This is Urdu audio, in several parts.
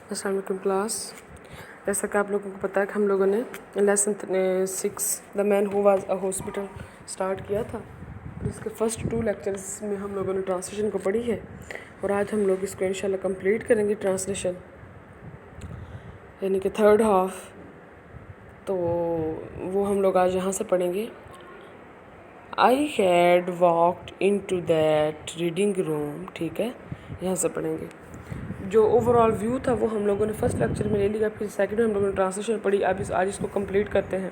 السلام علیکم کلاس. جیسا کہ آپ لوگوں کو پتہ ہے کہ ہم لوگوں نے lesson 6 the man who was a hospital start کیا تھا. اس کے فرسٹ 2 لیکچرز میں ہم لوگوں نے ٹرانسلیشن کو پڑھی ہے اور آج ہم لوگ اس کو انشاءاللہ کمپلیٹ کریں گے ٹرانسلیشن، یعنی کہ 3rd ہاف. تو وہ ہم لوگ آج یہاں سے پڑھیں گے. I had walked into that reading room. ٹھیک ہے، یہاں سے پڑھیں گے. جو اوور آل ویو تھا وہ ہم لوگوں نے فرسٹ لیکچر میں لے لیا، پھر سیکنڈ میں ہم لوگوں نے ٹرانسلیشن پڑھی. آج اس کو کمپلیٹ کرتے ہیں.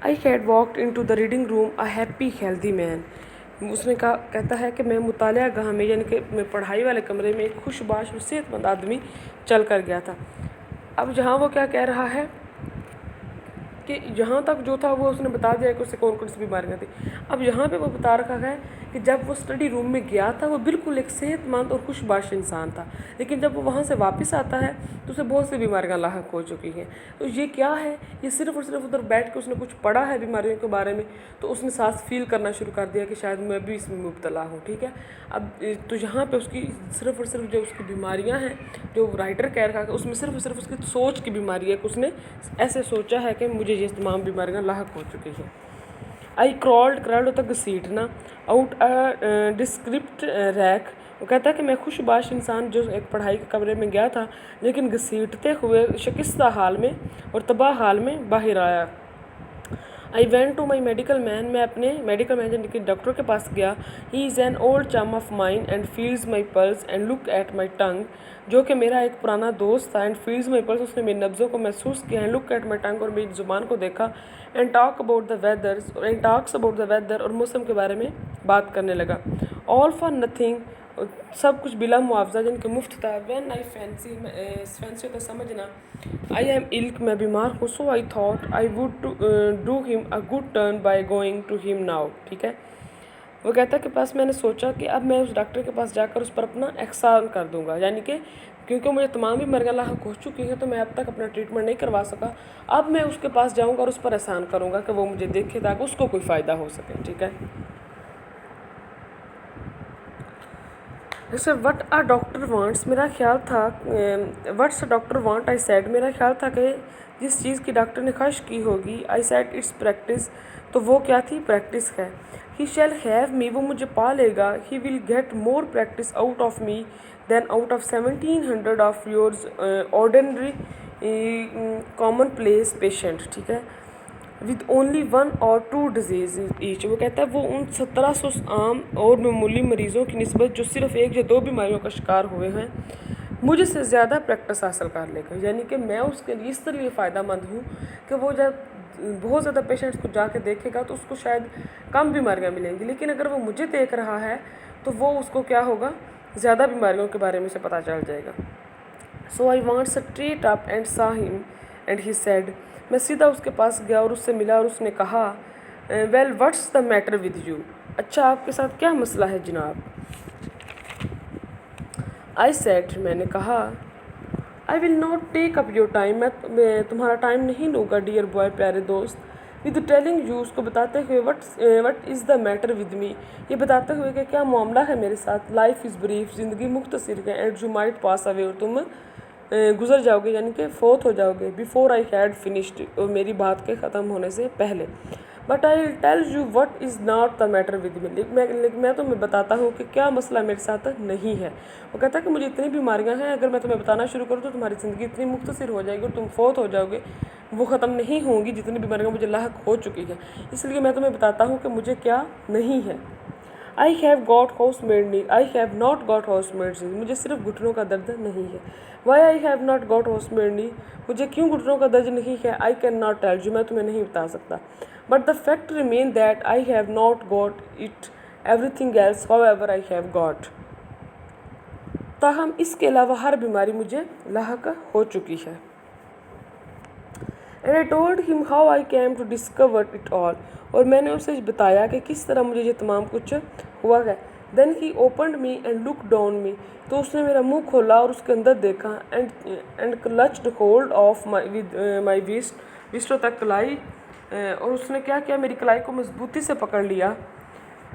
I had walked into the reading room a happy healthy man. اس نے کہتا ہے کہ میں مطالعہ گاہ میں، یعنی کہ میں پڑھائی والے کمرے میں ایک خوش باش اور صحت مند آدمی چل کر گیا تھا. اب جہاں وہ کیا کہہ رہا ہے کہ یہاں تک جو تھا وہ اس نے بتا دیا کہ اس سے کون کون سی بیماریاں تھیں. اب یہاں پہ وہ بتا رکھا ہے کہ جب وہ اسٹڈی روم میں گیا تھا وہ بالکل ایک صحت مند اور خوش باش انسان تھا، لیکن جب وہ وہاں سے واپس آتا ہے تو اسے بہت سی بیماریاں لاحق ہو چکی ہیں. تو یہ کیا ہے؟ یہ صرف اور صرف ادھر بیٹھ کے اس نے کچھ پڑھا ہے بیماریوں کے بارے میں، تو اس نے ساتھ فیل کرنا شروع کر دیا کہ شاید میں بھی اس میں مبتلا ہوں. ٹھیک ہے، اب تو یہاں پہ اس کی صرف اور صرف جو اس کی بیماریاں ہیں، جو رائٹر کہہ رہا ہے اس میں صرف اور صرف اس کی سوچ کی بیماری ہے کہ اس نے ایسے سوچا ہے کہ مجھے یہ تمام بیماریاں لاحق ہو چکی ہیں. آئی کرالڈ ہوتا گھسیٹنا، آؤٹ ڈسکرپٹ ریک. وہ کہتا ہے کہ میں خوش باش انسان جو ایک پڑھائی کے کمرے میں گیا تھا لیکن گھسیٹتے ہوئے شکستہ حال میں اور تباہ حال میں باہر آیا. I went to my medical man. میں اپنے میڈیکل مین یعنی کہ ڈاکٹر کے پاس گیا. He is an old chum of mine and feels my pulse and look at my tongue. جو کہ میرا ایک پرانا دوست تھا. اینڈ فیلز مائی پلس، اس نے میری نبضوں کو محسوس کیا. اینڈ لک ایٹ مائی ٹنگ، اور میری زبان کو دیکھا. And talks about the weather, اور موسم کے بارے میں بات کرنے لگا. آل فار نتھنگ، سب کچھ بلا معاوضہ یعنی کہ مفت تھا. وین آئی فینسی کا سمجھنا. آئی ایم ایل، میں بیمار ہوں. So I thought I would do him a good turn by going to him now. ٹھیک ہے، وہ کہتا ہے کہ بس میں نے سوچا کہ اب میں اس ڈاکٹر کے پاس جا کر اس پر اپنا احسان کر دوں گا، یعنی کہ کیونکہ مجھے تمام بیماریاں لاحق ہو چکی ہیں تو میں اب تک اپنا ٹریٹمنٹ نہیں کروا سکا. اب میں اس کے پاس جاؤں گا اور اس پر احسان کروں گا کہ وہ مجھے دیکھے تاکہ اس کو کوئی فائدہ ہو سکے. ٹھیک ہے، جیسے وٹ آ ڈاکٹر وانٹس، میرا خیال تھا what's doctor want. I said, میرا خیال تھا کہ جس چیز کی ڈاکٹر نے خواہش کی ہوگی. آئی سیڈ اٹس پریکٹس، تو وہ کیا تھی؟ پریکٹس ہے. ہی شیل ہیو می، وہ مجھے پا لے گا. He will get more practice out of me than out of 1700 of yours ordinary commonplace patient. ٹھیک ہے، with only 1 or 2 disease each. وہ کہتا ہے وہ ان 1700 عام اور معمولی مریضوں کی نسبت جو صرف 1 یا 2 بیماریوں کا شکار ہوئے ہیں مجھ سے زیادہ پریکٹس حاصل کر لے گا. یعنی کہ میں اس کے لیے اس طرح فائدہ مند ہوں کہ وہ جب بہت زیادہ پیشنٹس کو جا کے دیکھے گا تو اس کو شاید کم بیماریاں ملیں گی، لیکن اگر وہ مجھے دیکھ رہا ہے تو وہ اس کو کیا ہوگا؟ زیادہ بیماریوں کے بارے میں سے پتہ چل جائے گا. So I went straight up and saw him and he said. میں سیدھا اس کے پاس گیا اور اس سے ملا اور اس نے کہا well what's the matter with you. اچھا، آپ کے ساتھ کیا مسئلہ ہے جناب؟ آئی سیڈ، میں نے کہا I will not take up your time, میں تمہارا ٹائم نہیں لوں گا ڈیئر بوائے، پیارے دوست. ود ٹیلنگ یو، اس کو بتاتے ہوئے what is the matter with me, یہ بتاتے ہوئے کہ کیا معاملہ ہے میرے ساتھ. لائف از بریف، زندگی مختصر ہے. اینڈ یو مائٹ پاس اوے، اور تم گزر جاؤ گے یعنی کہ فوت ہو جاؤ گے. بیفور آئی ہیڈ فنشڈ، اور میری بات کے ختم ہونے سے پہلے. But I will tell you what is not the matter with me, میں تمہیں بتاتا ہوں کہ کیا مسئلہ میرے ساتھ نہیں ہے. وہ کہتا ہے کہ مجھے اتنی بیماریاں ہیں، اگر میں تمہیں بتانا شروع کروں تو تمہاری زندگی اتنی مختصر ہو جائے گی اور تم فوت ہو جاؤ گے. وہ ختم نہیں ہوں گی جتنی بیماریاں مجھے لاحق ہو چکی ہیں، اس لیے میں تمہیں بتاتا ہوں کہ مجھے کیا نہیں ہے. I have got house maid need, I have not got house maid need, مجھے صرف گھٹنوں کا درد نہیں ہے. Why I have not got house maid need, مجھے کیوں گھٹنوں کا درد نہیں ہے. I can not tell you, میں تمہیں نہیں بتا سکتا. But the fact remain that I have not got it everything else however I have got. تاہم اس کے علاوہ ہر بیماری مجھے لاحق ہو چکی ہے. And I told him how I came to discover it all, اور میں نے اسے بتایا کہ کس طرح مجھے یہ تمام کچھ ہوا ہے. Then he opened me and look down me, تو اس نے میرا منہ کھولا اور اس کے اندر دیکھا. اینڈ کلچڈ ہولڈ آف مائی وسٹوں تک کلائی، اور اس نے کیا کیا؟ میری کلائی کو مضبوطی سے پکڑ لیا.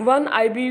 1 IB